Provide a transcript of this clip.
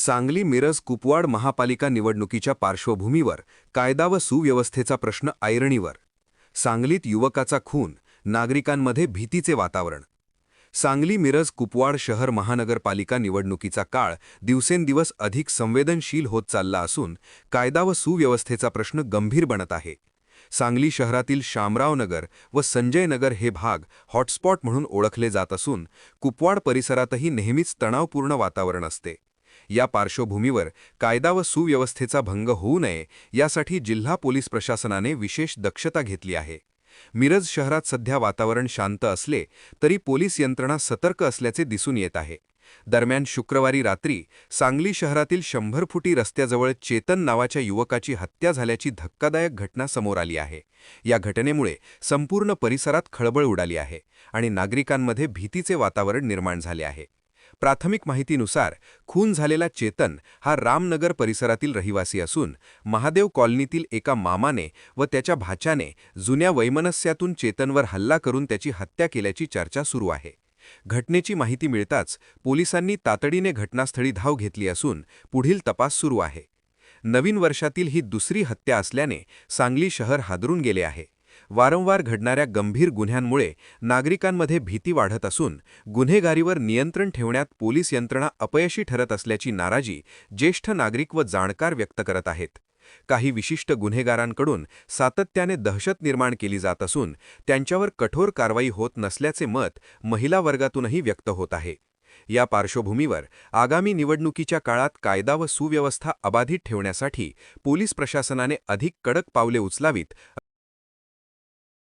सांगली मिरज कुपवाड महापालिका निवडणुकीच्या पार्श्वभूमीवर कायदा व सुव्यवस्थेचा प्रश्न ऐरणीवर. सांगलीत युवकाचा खून, नागरिकांमध्ये भीतीचे वातावरण. सांगली मिरज कुपवाड शहर महानगरपालिका निवडणुकीचा काळ दिवसेंदिवस अधिक संवेदनशील होत चालला असून कायदा व सुव्यवस्थेचा प्रश्न गंभीर बनत आहे. सांगली शहरातील शामराव नगर व संजय नगर हे भाग हॉटस्पॉट म्हणून ओळखले जात असून कुपवाड परिसरातही नेहमीच तणावपूर्ण वातावरण असते. या पार्श्वभूमीवर कायदा व सुव्यवस्थेचा भंग होऊ नये यासाठी जिल्हा पोलीस प्रशासनाने विशेष दक्षता घेतली आहे. मिरज शहरात सध्या वातावरण शांत असले तरी पोलीस यंत्रणा सतर्क असल्याचे दिसून येत आहे. दरम्यान शुक्रवारी रात्री सांगली शहरातील 100 फुटी रस्त्याजवळ चेतन नावाच्या युवकाची हत्या झाल्याची धक्कादायक घटना समोर आली आहे. या घटनेमुळे संपूर्ण परिसरात खळबळ उडाली आहे आणि नागरिकांमध्ये भीतीचे वातावरण निर्माण झाले आहे. प्राथमिक माहितीनुसार खून झालेला चेतन हा रामनगर परिसरातील रहिवासी असून महादेव कॉलनीतील एका मामाने व त्याच्या भाच्याने जुन्या वैमनस्यातून चेतनवर हल्ला करून त्याची हत्या केल्याची चर्चा सुरू आहे. घटनेची माहिती मिळताच पोलिसांनी तातडीने घटनास्थळी धाव घेतली असून पुढील तपास सुरू आहे. नवीन वर्षातील ही दुसरी हत्या असल्याने सांगली शहर हादरून गेले आहे. वारंवार घडणाऱ्या गंभीर गुन्ह्यांमुळे नागरिकांमध्ये भीती वाढत असून गुन्हेगारीवर नियंत्रण ठेवण्यात पोलीस यंत्रणा अपयशी ठरत असल्याची नाराजी ज्येष्ठ नागरिक व जाणकार व्यक्त करत आहेत. काही विशिष्ट गुन्हेगारांकडून सातत्याने दहशत निर्माण केली जात असून त्यांच्यावर कठोर कारवाई होत नसल्याचे मत महिला वर्गातूनही व्यक्त होत आहे. या पार्श्वभूमीवर आगामी निवडणुकीच्या काळात कायदा व सुव्यवस्था अबाधित ठेवण्यासाठी पोलीस प्रशासनाने अधिक कडक पावले उचलावीत